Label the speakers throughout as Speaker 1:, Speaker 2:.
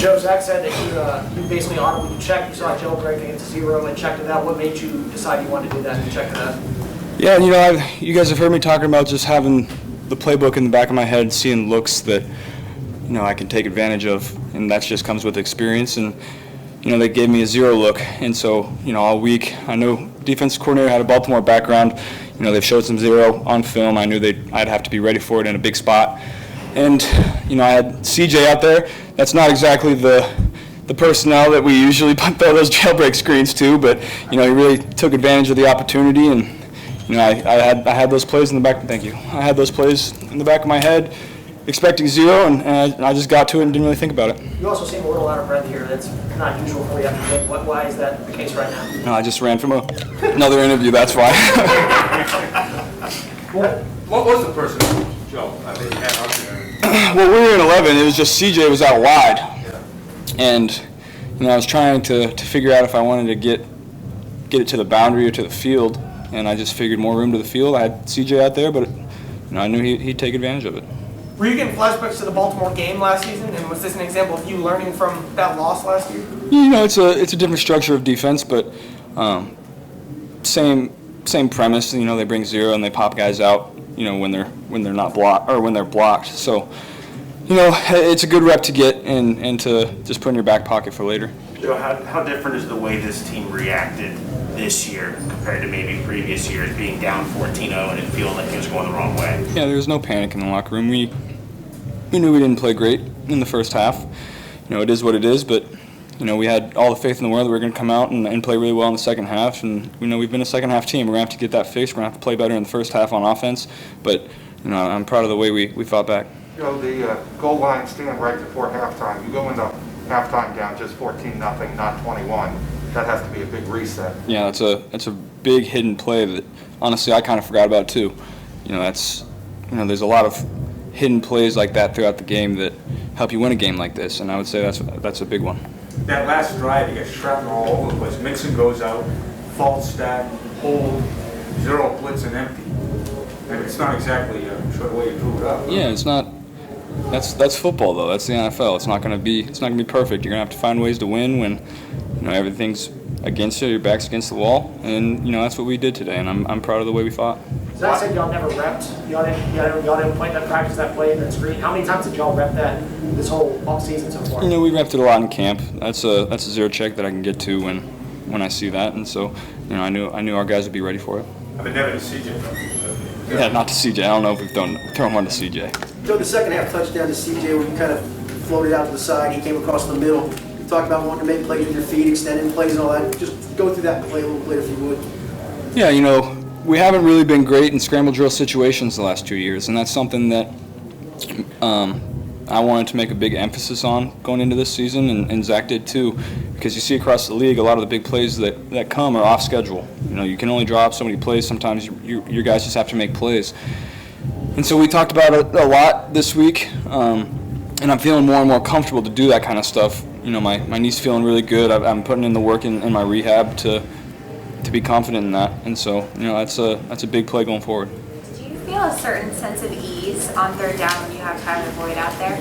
Speaker 1: Joe, Zach said that you basically audibly checked. You saw Jailbreak against 0 and checked it out. What made you decide you wanted to do that and check it out?
Speaker 2: Yeah, you guys have heard me talking about just having the playbook in the back of my head, seeing looks that I can take advantage of, and that just comes with experience. And they gave me a 0 look, and so all week I know defensive coordinator had a Baltimore background. They've showed some 0 on film. I knew I'd have to be ready for it in a big spot. And, I had CJ out there. That's not exactly the personnel that we usually throw those jailbreak screens to, but, he really took advantage of the opportunity. And, I had those plays in the back. Thank you. I had those plays in the back of my head, expecting 0, and I just got to it and didn't really think about it.
Speaker 1: You also seem a little out of breath here. That's not usual for you after the game. Why is that the case right now?
Speaker 2: No, I just ran from another interview, that's why.
Speaker 3: What was the personnel, Joe? I think you had out there.
Speaker 2: Well, we were in 11. It was just CJ was out wide.
Speaker 3: Yeah.
Speaker 2: And, I was trying to figure out if I wanted to get it to the boundary or to the field, and I just figured more room to the field. I had CJ out there, but, I knew he'd take advantage of it.
Speaker 1: Were you getting flashbacks to the Baltimore game last season, and was this an example of you learning from that loss last year?
Speaker 2: It's a different structure of defense, but same premise. They bring 0 and they pop guys out. When they're not blocked or when they're blocked. So, it's a good rep to get and to just put in your back pocket for later.
Speaker 4: Joe, how different is the way this team reacted this year compared to maybe previous years, being down 14-0 and it feeling like it was going the wrong way?
Speaker 2: Yeah, there was no panic in the locker room. We knew we didn't play great in the first half. It is what it is, but we had all the faith in the world that we were going to come out and play really well in the second half. And we've been a second half team. We're going to have to get that fixed. We're going to have to play better in the first half on offense. But I'm proud of the way we fought back.
Speaker 5: The goal line stand right before halftime. You go into halftime down just 14-0, not 21. That has to be a big reset.
Speaker 2: Yeah, that's a big hidden play that honestly I kind of forgot about too. There's a lot of hidden plays like that throughout the game that help you win a game like this, and I would say that's a big one.
Speaker 3: That last drive, you get shrapnel all over the place. Mixon goes out, false stack, hold, 0 blitz and empty. I mean, it's not exactly a short way you drew it up.
Speaker 2: Yeah, it's not. That's football though. That's the NFL. It's not going to be perfect. You're going to have to find ways to win when everything's against you. Your back's against the wall, and that's what we did today. And I'm proud of the way we fought.
Speaker 1: Zach said y'all never repped. Y'all didn't play that practice that play in that screen. How many times did y'all rep that this whole season so far?
Speaker 2: We repped it a lot in camp. That's a 0 check that I can get to when I see that, and so I knew our guys would be ready for it.
Speaker 3: I've been never to CJ.
Speaker 2: Yeah, not to CJ. I don't know if we've thrown one to CJ.
Speaker 6: Joe, the second half touchdown to CJ where you kind of floated out to the side, he came across the middle. You talked about wanting to make plays with your feet, extending plays and all that. Just go through that play a little bit if you would.
Speaker 2: Yeah, we haven't really been great in scramble drill situations the last 2 years, and that's something that I wanted to make a big emphasis on going into this season, and Zach did too, because you see across the league a lot of the big plays that come are off schedule. You can only draw up so many plays. Sometimes your guys just have to make plays. And so we talked about it a lot this week, and I'm feeling more and more comfortable to do that kind of stuff. My knee's feeling really good. I'm putting in the work in my rehab to be confident in that, and so that's a big play going forward.
Speaker 7: Do you feel a certain sense of ease on third down when you have Tyler Boyd out there?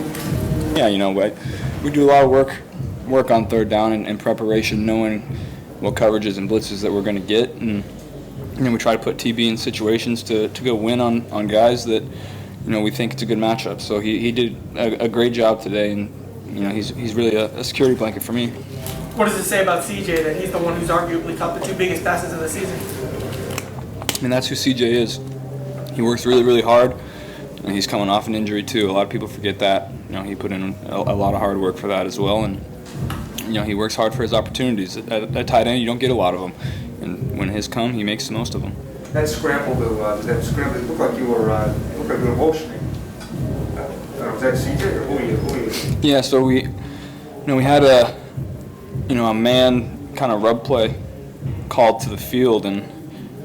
Speaker 2: Yeah, we do a lot of work on third down and preparation, knowing what coverages and blitzes that we're going to get, and we try to put TB in situations to go win on guys that we think it's a good matchup. So he did a great job today, and he's really a security blanket for me.
Speaker 1: What does it say about CJ that he's the one who's arguably caught the 2 biggest passes of the season?
Speaker 2: I mean, that's who CJ is. He works really, really hard, and he's coming off an injury too. A lot of people forget that. He put in a lot of hard work for that as well, and he works hard for his opportunities. At tight end, you don't get a lot of them, and when his come, he makes the most of them.
Speaker 3: That scramble, it looked like you were motioning. Was that CJ or who are you?
Speaker 2: Yeah, so we had a man kind of rub play called to the field, and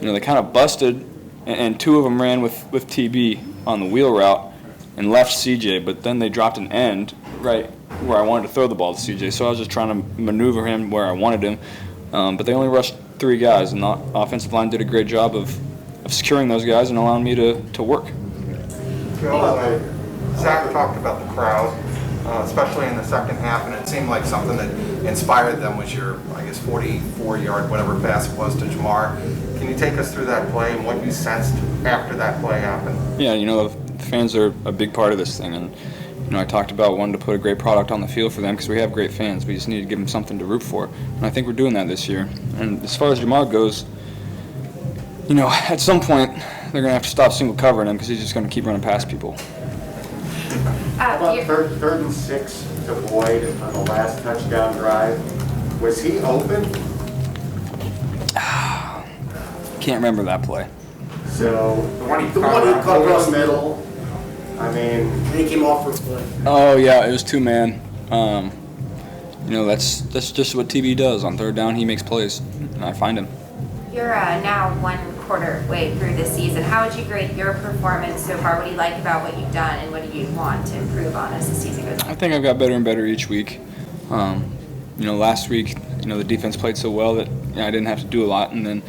Speaker 2: they kind of busted, and 2 of them ran with TB on the wheel route and left CJ, but then they dropped an end right where I wanted to throw the ball to CJ, so I was just trying to maneuver him where I wanted him, but they only rushed 3 guys, and the offensive line did a great job of securing those guys and allowing me to work.
Speaker 5: Zach talked about the crowd. especially in the second half, and it seemed like something that inspired them was your, I guess, 44-yard, whatever pass it was to Jamar. Can you take us through that play and what you sensed after that play happened?
Speaker 2: Yeah, the fans are a big part of this thing, and I talked about wanting to put a great product on the field for them because we have great fans. We just need to give them something to root for, and I think we're doing that this year. And as far as Jamar goes, at some point they're going to have to stop single covering him because he's just going to keep running past people.
Speaker 8: How about third and 6 to Boyd on the last touchdown drive? Was he open?
Speaker 2: Can't remember that play.
Speaker 8: So
Speaker 3: The one he
Speaker 6: The one he
Speaker 3: caught
Speaker 6: caught
Speaker 8: over
Speaker 6: across
Speaker 8: the
Speaker 6: the middle,
Speaker 8: middle. I mean,
Speaker 6: and he came off for a play.
Speaker 2: Oh yeah, it was 2-man. That's just what TV does. On third down, he makes plays, and I find him.
Speaker 7: You're now 1 quarter way through the season. How would you grade your performance so far? What do you like about what you've done, and what do you want to improve on as the season goes on?
Speaker 2: I think I've got better and better each week. Last week, the defense played so well that I didn't have to do a lot, and then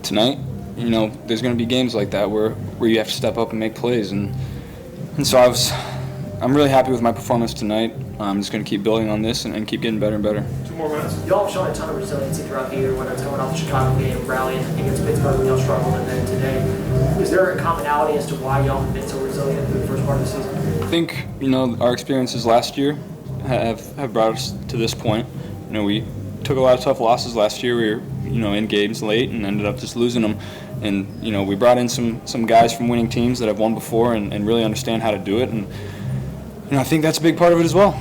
Speaker 2: tonight, there's going to be games like that where you have to step up and make plays, and so I'm really happy with my performance tonight. I'm just going to keep building on this and keep getting better and better.
Speaker 1: 2 more minutes. Y'all have shown a ton of resiliency throughout the year, whether it's coming off the Chicago game, rallying against Pittsburgh when y'all struggled, and then today. Is there a commonality as to why y'all have been so resilient through the first part of the season?
Speaker 2: I think, our experiences last year have brought us to this point. We took a lot of tough losses last year. We were, in games late and ended up just losing them. And, we brought in some guys from winning teams that have won before and really understand how to do it. And, I think that's a big part of it as well.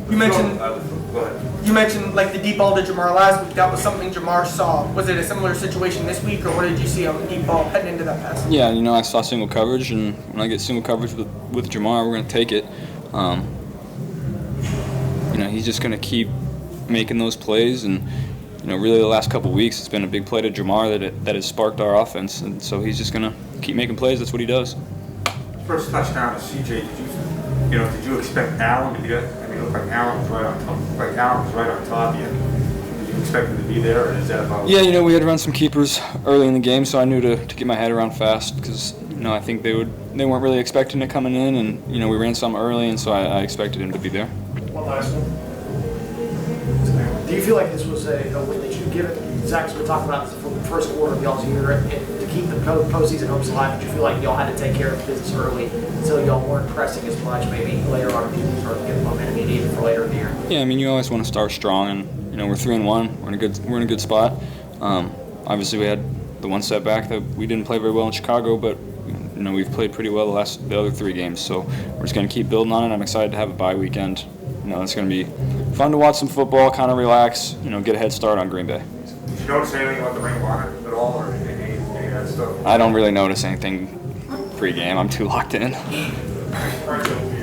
Speaker 9: You mentioned
Speaker 3: Go ahead.
Speaker 9: you mentioned like the deep ball to Jamar last week. That was something Jamar saw. Was it a similar situation this week, or what did you see on the deep ball heading into that pass?
Speaker 2: Yeah, I saw single coverage, and when I get single coverage with Jamar, we're going to take it. He's just going to keep making those plays, and really the last couple of weeks it's been a big play to Jamar that has sparked our offense, and so he's just going to keep making plays. That's what he does.
Speaker 3: First touchdown to CJ, did you expect Allen to get? I mean, it looked like Allen was right on top of you. Did you expect him to be there, or is that about?
Speaker 2: Yeah, we had to run some keepers early in the game, so I knew to get my head around fast because I think they weren't really expecting it coming in, and we ran some early, and so I expected him to be there.
Speaker 1: One last one. Do you feel like this was a win that you give it? Zach's been talking about this from the first quarter of y'all's year, and to keep the postseason hopes alive, did you feel like y'all had to take care of business early so y'all weren't pressing as much maybe later on in the season or get the momentum you needed for later in the year?
Speaker 2: Yeah, you always want to start strong, and we're 3-1. We're in a good spot. Obviously, we had the one setback that we didn't play very well in Chicago, but we've played pretty well the other 3 games, so we're just going to keep building on it. I'm excited to have a bye weekend. It's going to be fun to watch some football, kind of relax, get a head start on Green Bay.
Speaker 3: Did you notice anything about the Ring of Honor at all, or any of that stuff?
Speaker 2: I don't really notice anything pre-game. I'm too locked in.
Speaker 1: All right, so